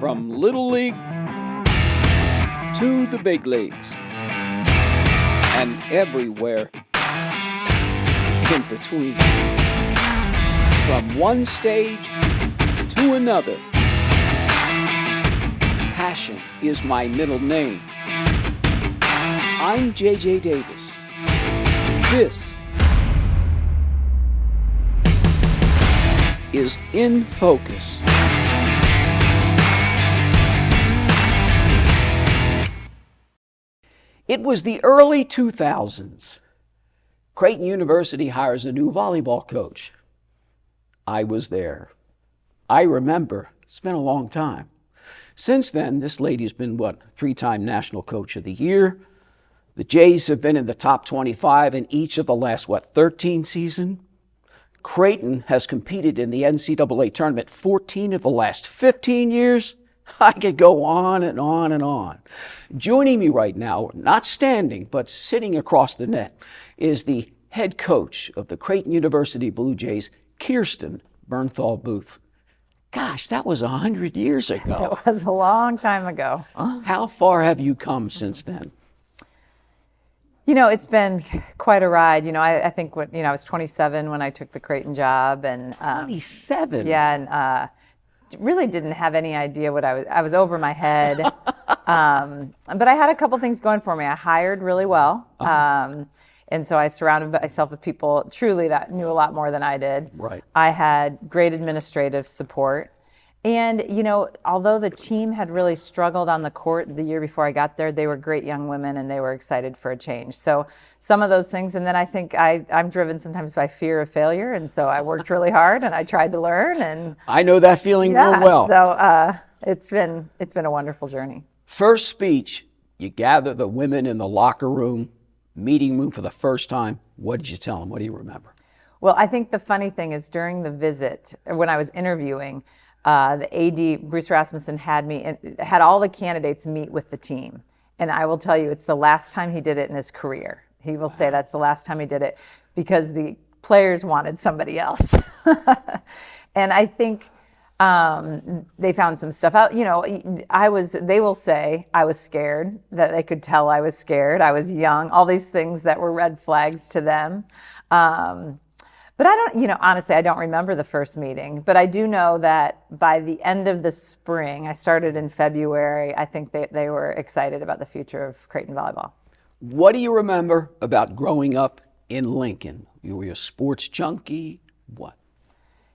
From Little League to the big leagues and everywhere in between. From one stage to another. Passion is my middle name. I'm J.J. Davis. This is In Focus. It was the early 2000s. Creighton University hires a new volleyball coach. I was there. I remember. It's been a long time. Since then, this lady's been, three-time National Coach of the Year. The Jays have been in the top 25 in each of the last, 13 seasons? Creighton has competed in the NCAA tournament 14 of the last 15 years. I could go on and on and on. Joining me right now, not standing, but sitting across the net, is the head coach of the Creighton University Blue Jays, Kirsten Bernthal Booth. Gosh, that was 100 years ago. It was a long time ago. How far have you come since then? You know, it's been quite a ride. You know, I think I was 27 when I took the Creighton job, and 27. Yeah, and really didn't have any idea what I was over my head. But I had a couple things going for me. I hired really well, and so I surrounded myself with people truly that knew a lot more than I did. Right. I had great administrative support. And, you know, although the team had really struggled on the court the year before I got there, they were great young women and they were excited for a change. So some of those things, and then I think I'm driven sometimes by fear of failure. And so I worked really hard and I tried to learn. And I know that feeling real well. So it's been a wonderful journey. First speech, you gather the women in the locker room, meeting room for the first time. What did you tell them? What do you remember? Well, I think the funny thing is during the visit, when I was interviewing, the AD, Bruce Rasmussen, had all the candidates meet with the team. And I will tell you, it's the last time he did it in his career. He will say that's the last time he did it because the players wanted somebody else. And I think they found some stuff out. You know, they will say I was scared, that they could tell I was scared. I was young, all these things that were red flags to them. But I don't, honestly, I don't remember the first meeting, but I do know that by the end of the spring, I started in February, I think they were excited about the future of Creighton volleyball. What do you remember about growing up in Lincoln? You were a sports junkie? What?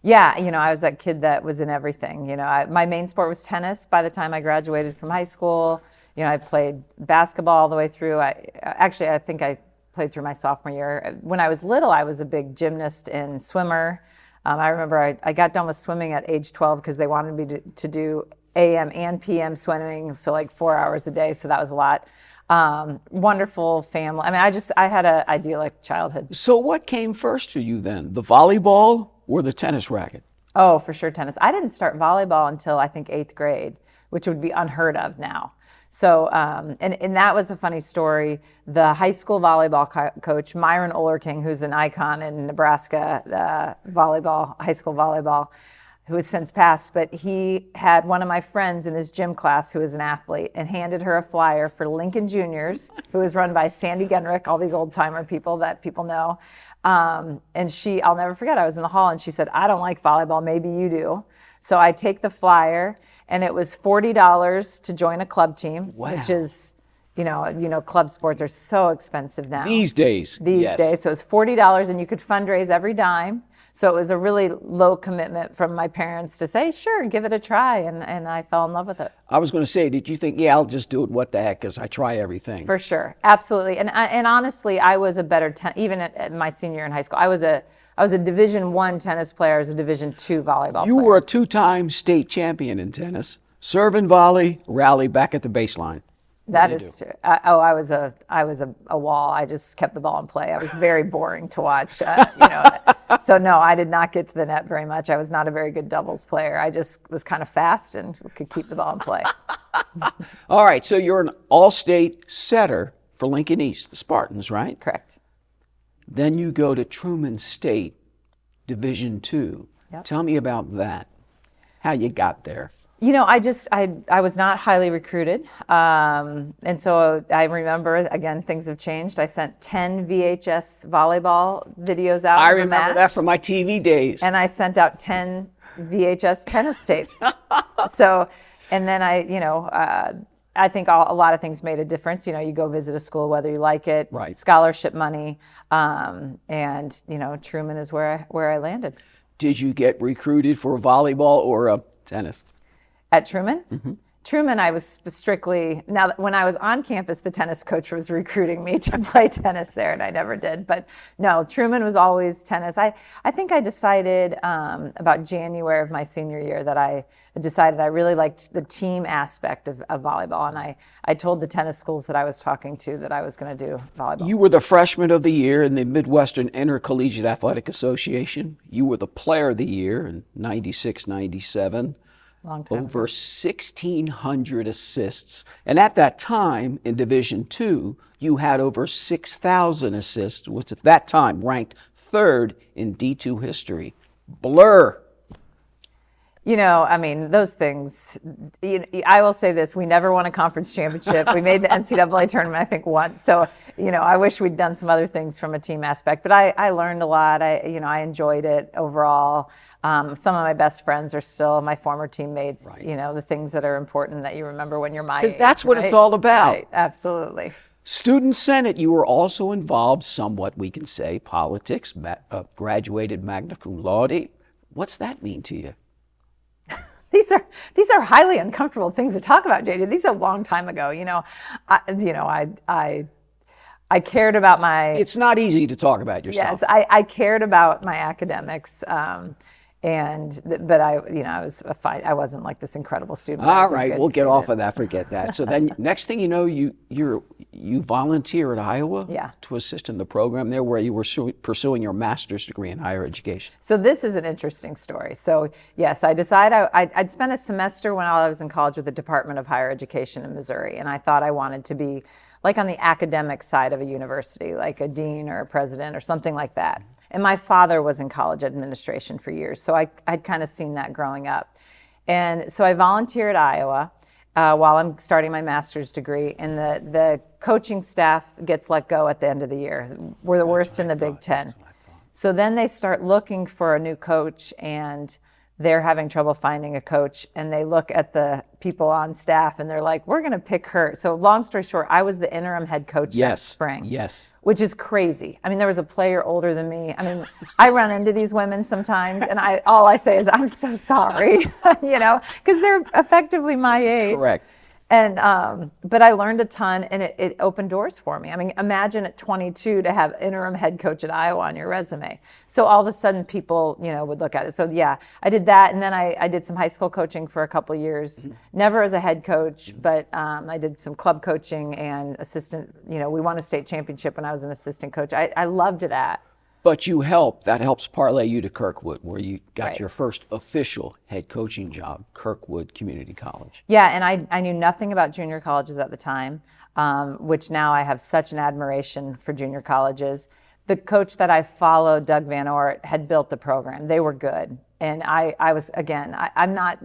Yeah, I was that kid that was in everything. My main sport was tennis by the time I graduated from high school. I played basketball all the way through. I think I played through my sophomore year. When I was little, I was a big gymnast and swimmer. I remember I got done with swimming at age 12 because they wanted me to do AM and PM swimming, so like 4 hours a day, so that was a lot. Wonderful family. I mean, I had an idyllic childhood. So what came first for you then, the volleyball or the tennis racket? Oh, for sure, tennis. I didn't start volleyball until I think 8th grade, which would be unheard of now. So, and that was a funny story. The high school volleyball coach, Myron Ollerking, who's an icon in Nebraska, high school volleyball, who has since passed, but he had one of my friends in his gym class who was an athlete and handed her a flyer for Lincoln Juniors, who was run by Sandy Genrick, all these old timer people that people know. And I'll never forget, I was in the hall and she said, "I don't like volleyball, maybe you do." So I take the flyer, and it was $40 to join a club team, wow. Which is, club sports are so expensive now. These days. Days. So it was $40, and you could fundraise every dime. So it was a really low commitment from my parents to say, sure, give it a try. And I fell in love with it. I was going to say, did you think, I'll just do it, what the heck, because I try everything? For sure. Absolutely. And honestly, I was a better, even at my senior year in high school, I was a Division I tennis player. I was a Division II volleyball player. You were a 2-time state champion in tennis. Serve and volley, rally back at the baseline. That is true. I was a wall. I just kept the ball in play. I was very boring to watch. So no, I did not get to the net very much. I was not a very good doubles player. I just was kind of fast and could keep the ball in play. All right, so you're an all-state setter for Lincoln East, the Spartans, right? Correct. Then you go to Truman State, Division II. Yep. Tell me about that, how you got there. I was not highly recruited. And so I remember, again, things have changed. I sent 10 VHS volleyball videos out. I remember that from my TV days. And I sent out 10 VHS tennis tapes. So, and then I think a lot of things made a difference. You go visit a school, whether you like it, right. Scholarship money, and Truman is where I landed. Did you get recruited for volleyball or tennis? At Truman? Mm-hmm. Truman, I was strictly, now when I was on campus, the tennis coach was recruiting me to play tennis there, and I never did. But no, Truman was always tennis. I think I decided about January of my senior year that I decided I really liked the team aspect of volleyball. And I told the tennis schools that I was talking to that I was going to do volleyball. You were the freshman of the year in the Midwestern Intercollegiate Athletic Association. You were the player of the year in 96, 97. Long time over 1,600 assists. And at that time, in Division II, you had over 6,000 assists, which at that time ranked third in D2 history. Blur. Those things, I will say this, we never won a conference championship. We made the NCAA tournament, I think, once. So, I wish we'd done some other things from a team aspect, but I learned a lot. I enjoyed it overall. Some of my best friends are still my former teammates, right. The things that are important that you remember when you're my age. Because that's what it's all about. Right, absolutely. Student Senate, you were also involved somewhat, we can say, politics, graduated magna cum laude. What's that mean to you? These are highly uncomfortable things to talk about, JJ. These are a long time ago. I cared about my... It's not easy to talk about yourself. Yes, I cared about my academics, but I wasn't like this incredible student. All right, we'll get off of that. Forget that. So then, next thing you know, you volunteer at Iowa to assist in the program there, where you were pursuing your master's degree in higher education. So this is an interesting story. So yes, I decided I'd spent a semester when I was in college with the Department of Higher Education in Missouri, and I thought I wanted to be like on the academic side of a university, like a dean or a president or something like that. And my father was in college administration for years, so I'd kind of seen that growing up. And so I volunteer at Iowa while I'm starting my master's degree, and the coaching staff gets let go at the end of the year. We're the worst in the Big Ten. So then they start looking for a new coach, and they're having trouble finding a coach, and they look at the people on staff and they're like, we're going to pick her. So long story short, I was the interim head coach that spring. Yes. Which is crazy. There was a player older than me. I run into these women sometimes, and all I say is, I'm so sorry, because they're effectively my age. Correct. And but I learned a ton, and it opened doors for me. Imagine at 22 to have interim head coach at Iowa on your resume. So all of a sudden people, would look at it. So yeah, I did that, and then I did some high school coaching for a couple of years, never as a head coach, but I did some club coaching and assistant. We won a state championship when I was an assistant coach. I loved that. But that helps parlay you to Kirkwood, where you got your first official head coaching job, Kirkwood Community College. Yeah, and I knew nothing about junior colleges at the time, which now I have such an admiration for junior colleges. The coach that I followed, Doug Van Oort, had built the program. They were good. And I was, again, I'm not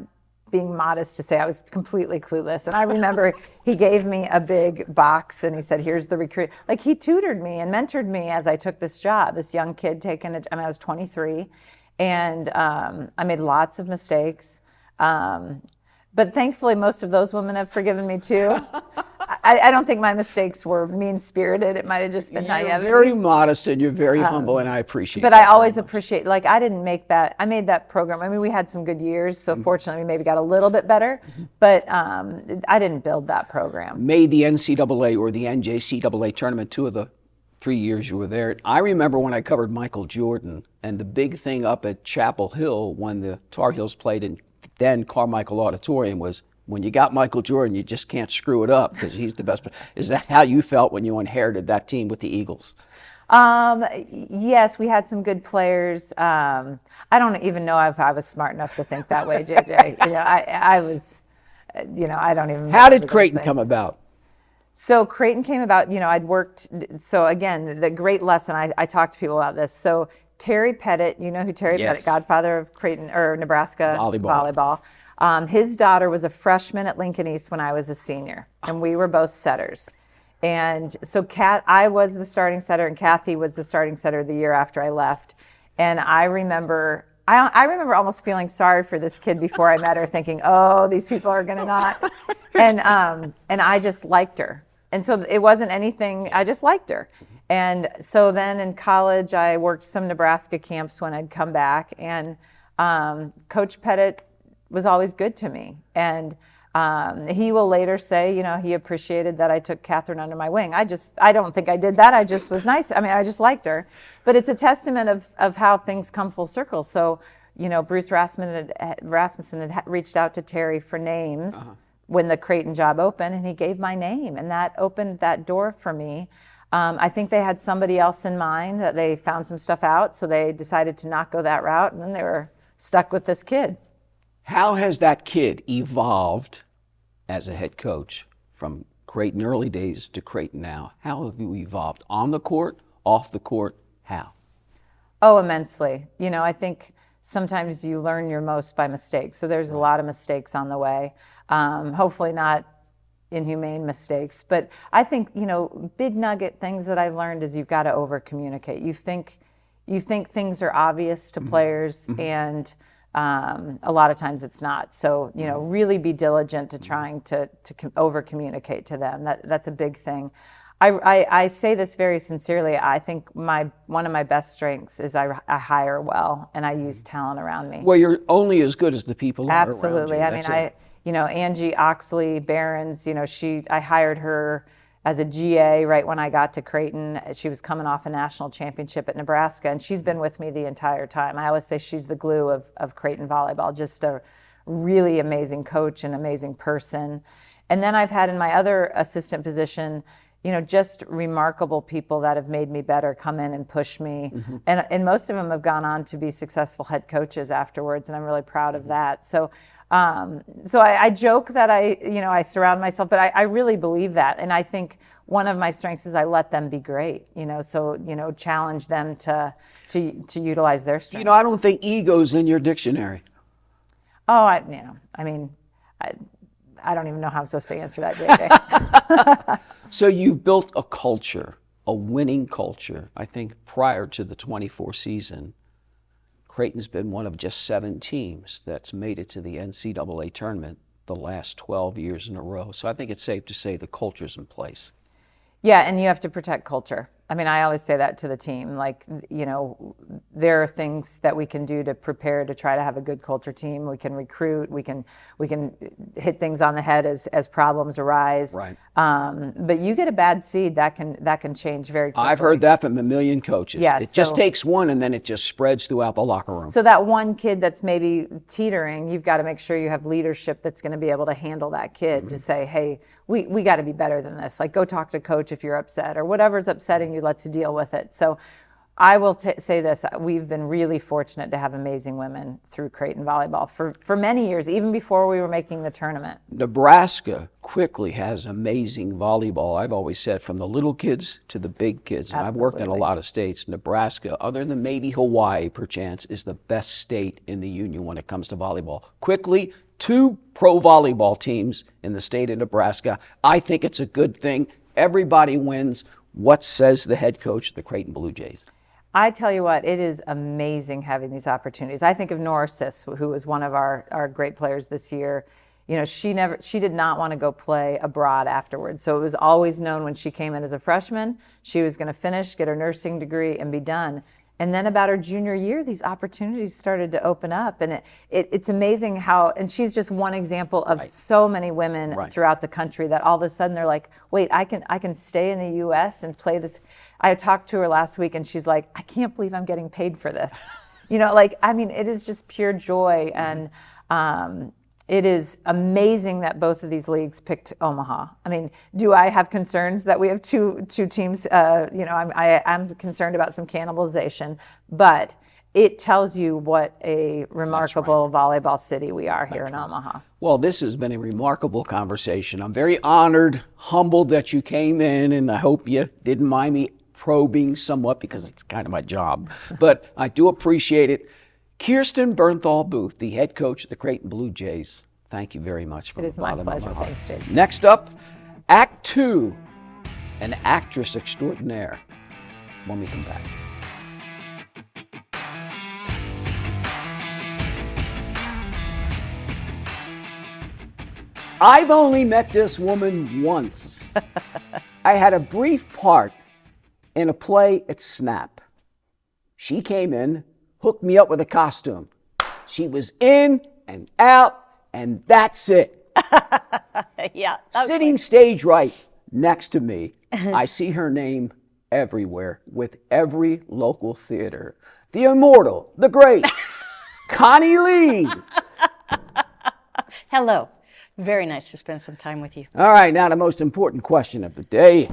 being modest to say I was completely clueless. And I remember he gave me a big box and he said, here's the recruit. Like, he tutored me and mentored me as I took this job, this young kid taking it. I was 23, and I made lots of mistakes. But thankfully, most of those women have forgiven me too. I don't think my mistakes were mean-spirited. It might have just been naivety. You're very modest and you're very humble, and I appreciate that. But I always appreciate, I didn't make that. I made that program. We had some good years, so fortunately we maybe got a little bit better, but I didn't build that program. Made the NCAA or the NJCAA tournament 2 of the 3 years you were there. I remember when I covered Michael Jordan, and the big thing up at Chapel Hill when the Tar Heels played in then Carmichael Auditorium was, when you got Michael Jordan, you just can't screw it up because he's the best. Is that how you felt when you inherited that team with the Eagles? Yes, we had some good players. I don't even know if I was smart enough to think that way, JJ. I was, I don't even. How did Creighton come about? So Creighton came about, I'd worked, so again, the great lesson, I talk to people about this. So Terry Pettit, you know who Terry Yes. Pettit, godfather of Creighton or Nebraska Volleyball. His daughter was a freshman at Lincoln East when I was a senior, and we were both setters. And so I was the starting setter, and Kathy was the starting setter the year after I left. And I remember almost feeling sorry for this kid before I met her, thinking, oh, these people are going to not. And I just liked her. And so it wasn't anything, I just liked her. And so then in college, I worked some Nebraska camps when I'd come back. And Coach Pettit was always good to me. And he will later say, he appreciated that I took Catherine under my wing. I don't think I did that. I just was nice. I mean, I just liked her. But it's a testament of how things come full circle. So, Bruce Rasmussen had reached out to Terry for names when the Creighton job opened, and he gave my name, and that opened that door for me. I think they had somebody else in mind, that they found some stuff out, so they decided to not go that route, and then they were stuck with this kid. How has that kid evolved as a head coach from Creighton early days to Creighton now? How have you evolved on the court, off the court? How? Oh, immensely. I think sometimes you learn your most by mistakes. So there's a lot of mistakes on the way. Hopefully not inhumane mistakes. But I think, big nugget things that I've learned is you've got to over communicate. You think things are obvious to players, and a lot of times it's not. So, really be diligent to trying to over communicate to them. That's a big thing. I say this very sincerely. I think one of my best strengths is I hire well, and I use talent around me. Well, you're only as good as the people around you. Absolutely. I mean, Angie Oxley Barons, I hired her as a GA right when I got to Creighton. She was coming off a national championship at Nebraska, and she's been with me the entire time. I always say she's the glue of Creighton volleyball, just a really amazing coach and amazing person. And then I've had in my other assistant position, just remarkable people that have made me better come in and push me. And most of them have gone on to be successful head coaches afterwards, and I'm really proud of that. So I joke that I surround myself, but I really believe that. And I think one of my strengths is I let them be great, challenge them to utilize their strengths. I don't think ego's in your dictionary. Oh, I don't even know how I'm supposed to answer that, JJ. So you built a culture, a winning culture. I think prior to the 24 season, Creighton's been one of just 7 teams that's made it to the NCAA tournament the last 12 years in a row. So I think it's safe to say the culture's in place. Yeah, and you have to protect culture. I mean, I always say that to the team. There are things that we can do to prepare to try to have a good culture team. We can recruit. We can hit things on the head as problems arise. Right. But you get a bad seed, that can change very quickly. I've heard that from a million coaches. Yeah, it just takes one, and then it just spreads throughout the locker room. So that one kid that's maybe teetering, you've got to make sure you have leadership that's going to be able to handle that kid to say, hey, we got to be better than this. Go talk to coach if you're upset, or whatever's upsetting you, let's deal with it. So I will say this, we've been really fortunate to have amazing women through Creighton volleyball for many years, even before we were making the tournament. Nebraska quickly has amazing volleyball. I've always said, from the little kids to the big kids. And I've worked in a lot of states. Nebraska, other than maybe Hawaii, perchance, is the best state in the union when it comes to volleyball. Quickly, 2 pro volleyball teams in the state of Nebraska. I think it's a good thing. Everybody wins. What says the head coach of the Creighton Blue Jays? I tell you what, it is amazing having these opportunities. I think of Nora Sis, who was one of our great players this year. She did not want to go play abroad afterwards. So it was always known when she came in as a freshman, she was going to finish, get her nursing degree, and be done. And then about her junior year, these opportunities started to open up. And it's amazing how, and she's just one example of so many women throughout the country that all of a sudden they're like, wait, I can stay in the U.S. and play this. I talked to her last week, and she's like, I can't believe I'm getting paid for this. It is just pure joy. And it is amazing that both of these leagues picked Omaha. I mean, do I have concerns that we have two teams? I'm concerned about some cannibalization, but it tells you what a remarkable volleyball city we are here in Omaha. Well, this has been a remarkable conversation. I'm very honored, humbled that you came in, and I hope you didn't mind me probing somewhat because it's kind of my job, but I do appreciate it. Kirsten Bernthal Booth, the head coach of the Creighton Blue Jays. Thank you very much. From It is the my bottom of pleasure. heart. Thanks, Jake. Next up, Act 2, an actress extraordinaire. When we come back. I've only met this woman once. I had a brief part in a play at Snap. She came in, hooked me up with a costume. She was in and out, and that's it. Yeah. Sitting stage right next to me, I see her name everywhere with every local theater. The immortal, the great, Connie Lee. Hello. Very nice to spend some time with you. All right, now the most important question of the day.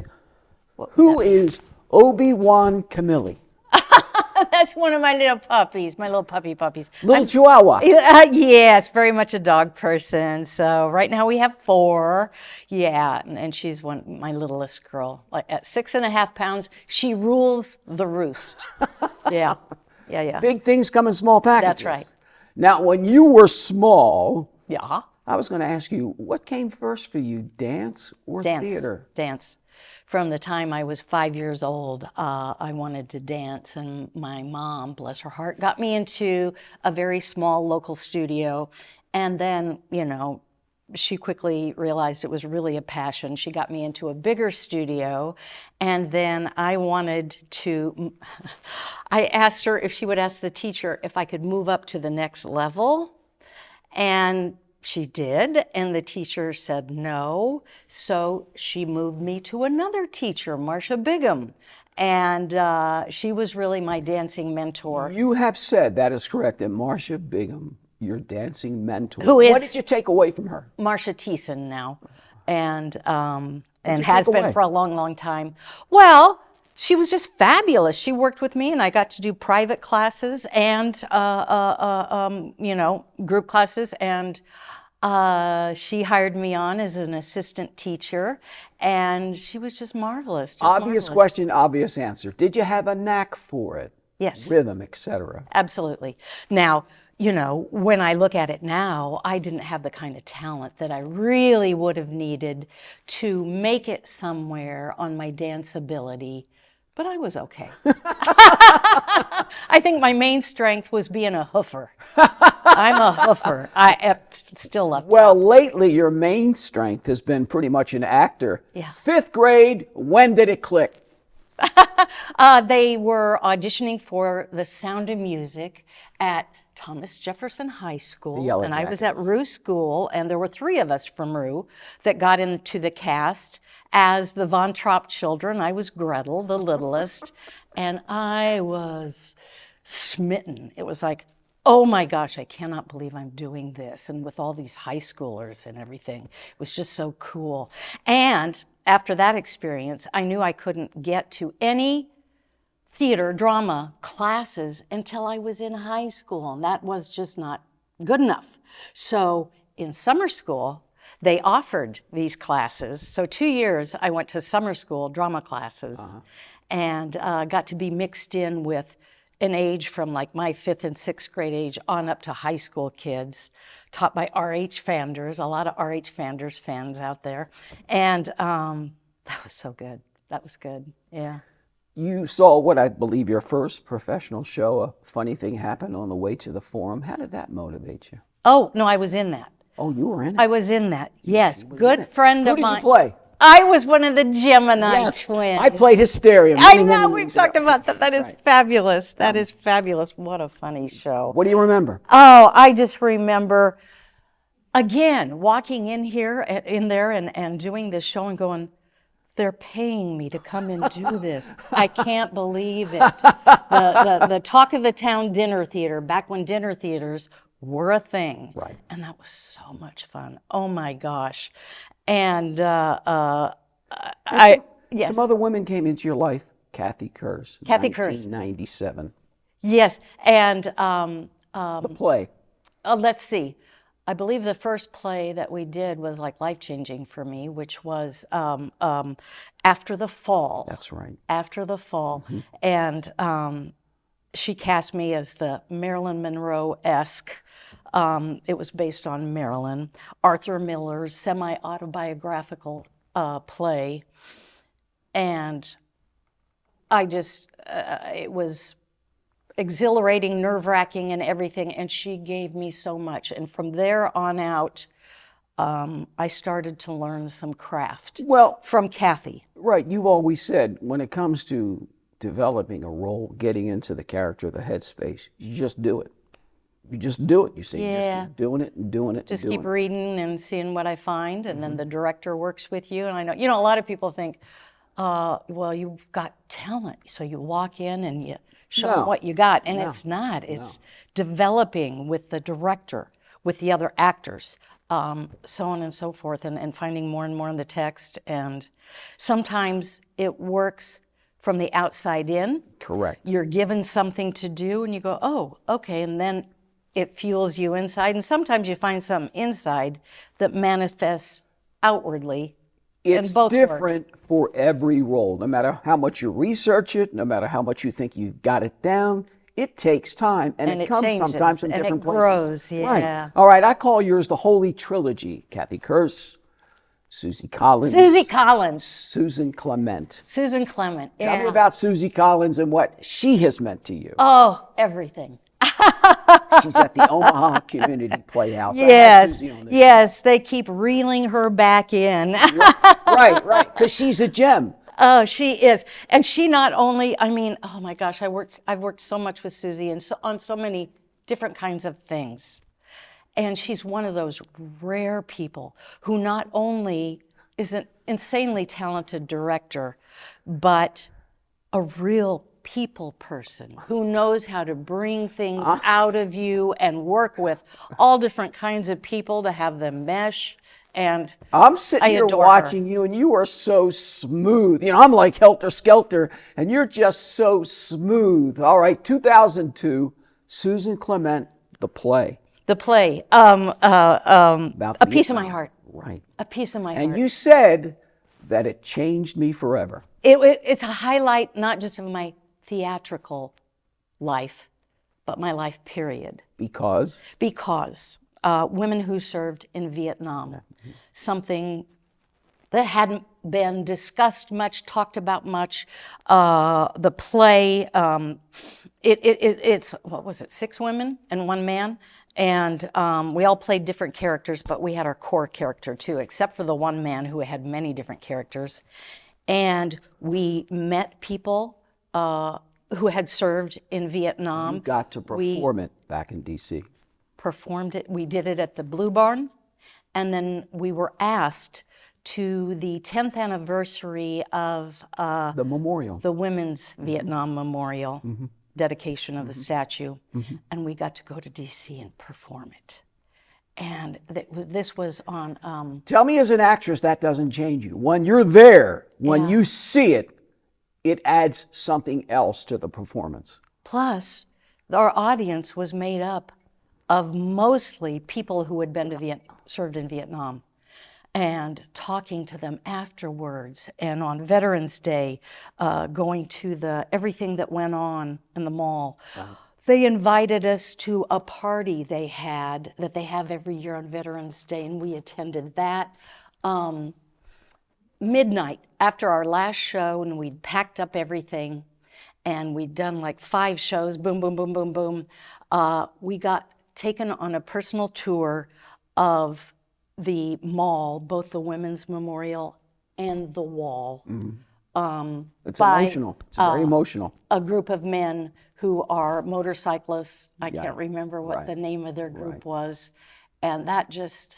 Who is Obi-Wan Camilli? That's one of my little puppies, my little puppies. Little Chihuahua. Yes, very much a dog person. So right now we have 4. Yeah, and she's my littlest girl. Like at 6.5 pounds, she rules the roost. Yeah. Big things come in small packages. That's right. Now, when you were small, Yeah. I was going to ask you, what came first for you, dance or theater? Dance. From the time I was 5 years old, I wanted to dance, and my mom, bless her heart, got me into a very small local studio. And then, she quickly realized it was really a passion. She got me into a bigger studio, and then I asked her if she would ask the teacher if I could move up to the next level, and she did, and the teacher said no, so she moved me to another teacher, Marcia Bigham, and she was really my dancing mentor. You have said, that is correct, that Marcia Bigham, your dancing mentor. Who is- What did you take away from her? Marcia Thiessen now, and you has take been away? for a long, long time. Well, she was just fabulous. She worked with me, and I got to do private classes and group classes, and she hired me on as an assistant teacher, and she was just marvelous. Obvious question, obvious answer. Did you have a knack for it? Yes. Rhythm, etc. Absolutely. Now, when I look at it now, I didn't have the kind of talent that I really would have needed to make it somewhere on my dance ability, but I was okay. I think my main strength was being a hoofer. I'm a hoofer. I still love to. Well, lately your main strength has been pretty much an actor. Yeah. 5th grade, when did it click? They were auditioning for The Sound of Music at Thomas Jefferson High School, Yellow and I was at Jackets. Rue School, and there were 3 of us from Rue that got into the cast as the Von Trapp children. I was Gretel, the littlest, and I was smitten. It was like, oh my gosh, I cannot believe I'm doing this, and with all these high schoolers and everything. It was just so cool. And after that experience, I knew I couldn't get to any theater, drama classes until I was in high school, and that was just not good enough. So in summer school, they offered these classes. So 2 years I went to summer school drama classes and got to be mixed in with an age from like my 5th and 6th grade age on up to high school kids, taught by R.H. Fanders, a lot of R.H. Fanders fans out there. And that was so good. That was good, yeah. You saw what I believe your first professional show, A Funny Thing Happened on the Way to the Forum. How did that motivate you? Oh, no, I was in that. Oh, you were in it? I was in that, yes. Good friend Who of did mine. you play? I was one of the Gemini Yes, twins. I played Hysteria. I Many know, women we've use talked that. about that. That is fabulous. That is fabulous. What a funny show. What do you remember? Oh, I just remember, again, walking in there and doing this show and going, they're paying me to come and do this. I can't believe it. The Talk of the Town dinner theater, back when dinner theaters were a thing. Right. And that was so much fun. Oh my gosh. And yes. Some other women came into your life. Kathy Kurz. Kathy Kurz. 1997. Yes. And The play. let's see. I believe the first play that we did was like life-changing for me, which was After the Fall. That's right. After the Fall. And she cast me as the Marilyn Monroe-esque. It was based on Marilyn. Arthur Miller's semi-autobiographical play. And I just, it was exhilarating, nerve-wracking, and everything, and she gave me so much. And from there on out, I started to learn some craft. Well, from Kathy. Right, you've always said when it comes to developing a role, getting into the character, the headspace, you just do it. You just do it. You see, you just keep doing it and doing it. Just keep reading and seeing what I find, and then the director works with you. And I know, a lot of people think, well, you've got talent, so you walk in and you show them what you got, and it's not. It's developing with the director, with the other actors, so on and so forth, and finding more and more in the text. And sometimes it works from the outside in. Correct. You're given something to do, and you go, oh, okay, and then it fuels you inside. And sometimes you find something inside that manifests outwardly. It's different for every role. No matter how much you research it, no matter how much you think you've got it down, it takes time, and it comes changes, sometimes in and different it places. grows, yeah. Right. All right, I call yours the Holy Trilogy. Kathy Kurtz, Susie Collins. Susie Collins. Susan Clement. Susan Clement, Tell me about Susie Collins and what she has meant to you. Oh, everything. She's at the Omaha Community Playhouse. Yes, they keep reeling her back in. Right, because she's a gem. Oh, she is. And she not only, oh my gosh, I've worked so much with Susie and on so many different kinds of things. And she's one of those rare people who not only is an insanely talented director, but a real people person who knows how to bring things out of you and work with all different kinds of people to have them mesh. And I'm sitting here watching you, and you are so smooth. I'm like helter-skelter, and you're just so smooth. All right, 2002, Susan Clement, the play. The play, About A Piece of My Heart. Right. A Piece of My Heart. And you said that it changed me forever. It's a highlight not just of my theatrical life, but my life period. Because? Because women who served in Vietnam, something that hadn't been discussed much, talked about much. The play, it's, what was it, 6 women and 1 man? And we all played different characters, but we had our core character too, except for the 1 man who had many different characters. And we met people who had served in Vietnam. You got to perform it back in D.C. Performed it. We did it at the Bluebarn, and then we were asked to the 10th anniversary of the memorial, the Women's Vietnam Memorial, dedication of the statue, and we got to go to D.C. and perform it. And this was on... Tell me as an actress that doesn't change you. When you're there, when you see it, it adds something else to the performance. Plus, our audience was made up of mostly people who had been to served in Vietnam, and talking to them afterwards, and on Veterans Day, going to everything that went on in the mall. They invited us to a party they had, that they have every year on Veterans Day, and we attended that. Midnight, after our last show, and we'd packed up everything, and we'd done like 5 shows, boom, boom, boom, boom, boom, we got taken on a personal tour of the mall, both the Women's Memorial and the Wall. It's emotional. It's very emotional. A group of men who are motorcyclists. I can't remember what the name of their group was. And that just,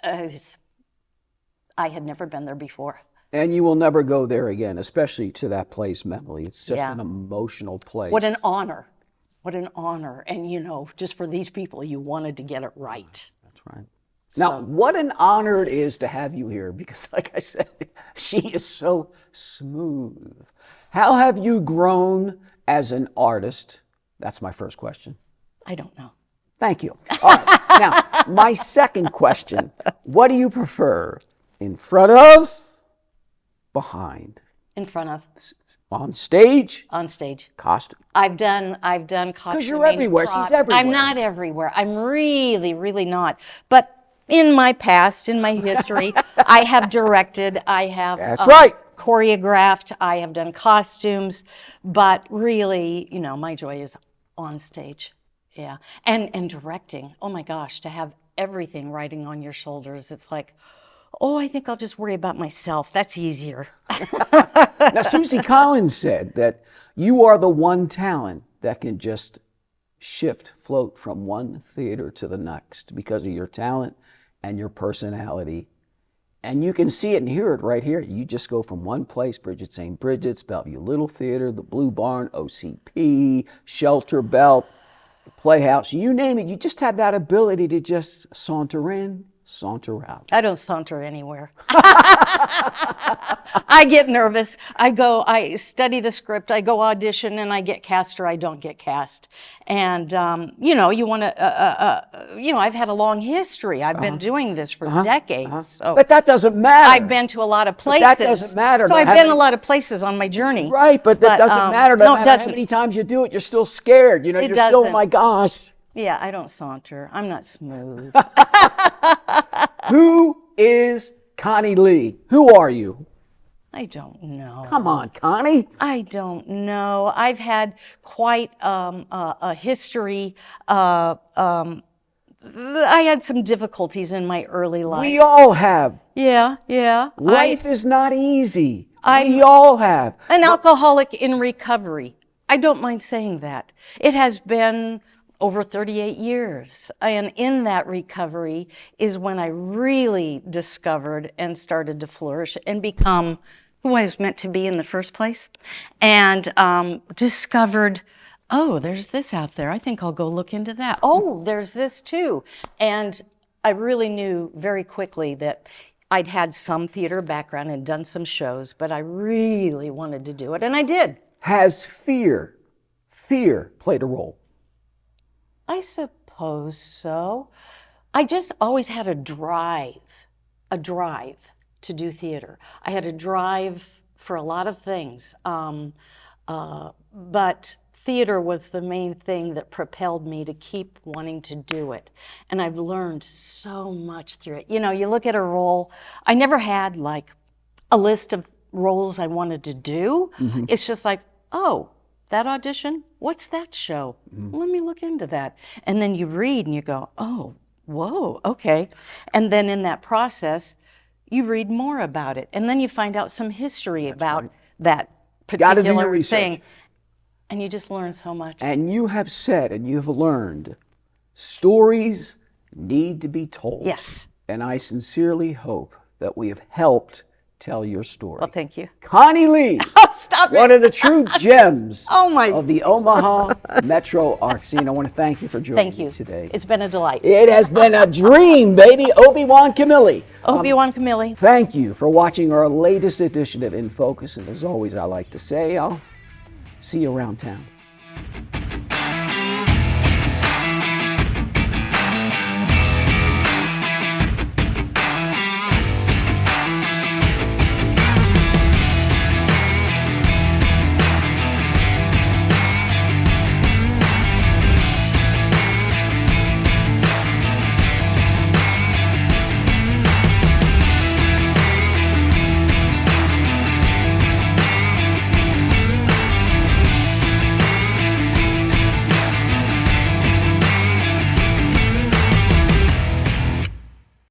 I had never been there before. And you will never go there again, especially to that place mentally. It's just an emotional place. What an honor. What an honor. And just for these people, you wanted to get it right. That's right. Now, what an honor it is to have you here, because like I said, she is so smooth. How have you grown as an artist? That's my first question. I don't know. Thank you. All right. Now, my second question, what do you prefer? In front of, behind? In front of, On stage? on stage. Costume? I've done costuming. Because you're everywhere. prop. She's everywhere. I'm not everywhere. I'm really, really not. But in my past, in my history, I have directed. I have That's right. choreographed. I have done costumes. But really, my joy is on stage. Yeah, and directing. Oh my gosh, to have everything riding on your shoulders. It's like, oh, I think I'll just worry about myself. That's easier. Now, Susie Collins said that you are the one talent that can just float from one theater to the next because of your talent and your personality. And you can see it and hear it right here. You just go from one place, Bridget St. Bridget's, Bellevue Little Theater, the Bluebarn, OCP, Shelter Belt, the Playhouse, you name it. You just have that ability to just saunter in, saunter out. I don't saunter anywhere. I get nervous. I study the script, I go audition, and I get cast or I don't get cast. And, you want to, I've had a long history. I've been doing this for decades. So But that doesn't matter. I've been to a lot of places. But that doesn't matter. So I've been a lot of places on my journey. Right, but that doesn't matter. No, it matter doesn't. how many times you do it, you're still scared. You're still, oh doesn't. my gosh. Yeah, I don't saunter. I'm not smooth. Who is Connie Lee? Who are you? I don't know. Come on, Connie. I don't know. I've had quite a history. I had some difficulties in my early life. We all have. Yeah. Life is not easy. We all have. An alcoholic in recovery. I don't mind saying that. It has been over 38 years. And in that recovery is when I really discovered and started to flourish and become who I was meant to be in the first place. And discovered, oh, there's this out there. I think I'll go look into that. Oh, there's this too. And I really knew very quickly that I'd had some theater background and done some shows, but I really wanted to do it, and I did. Has fear played a role? I suppose so. I just always had a drive to do theater. I had a drive for a lot of things, but theater was the main thing that propelled me to keep wanting to do it. And I've learned so much through it. You look at a role, I never had like a list of roles I wanted to do. Mm-hmm. It's just like, oh, that audition, what's that show? Mm-hmm. Let me look into that. And then you read and you go, oh, whoa, okay. And then in that process, you read more about it. And then you find out some history about that particular thing. And you just learn so much. And you have said and you have learned, stories need to be told. Yes. And I sincerely hope that we have helped tell your story. Well, thank you. Connie Lee. Oh, stop it. One of the true gems of the Omaha metro art scene. I want to thank you for joining me today. It's been a delight. It has been a dream, baby. Obi-Wan Camilli. Obi-Wan Camilli. Thank you for watching our latest edition of In Focus. And as always, I like to say, I'll see you around town.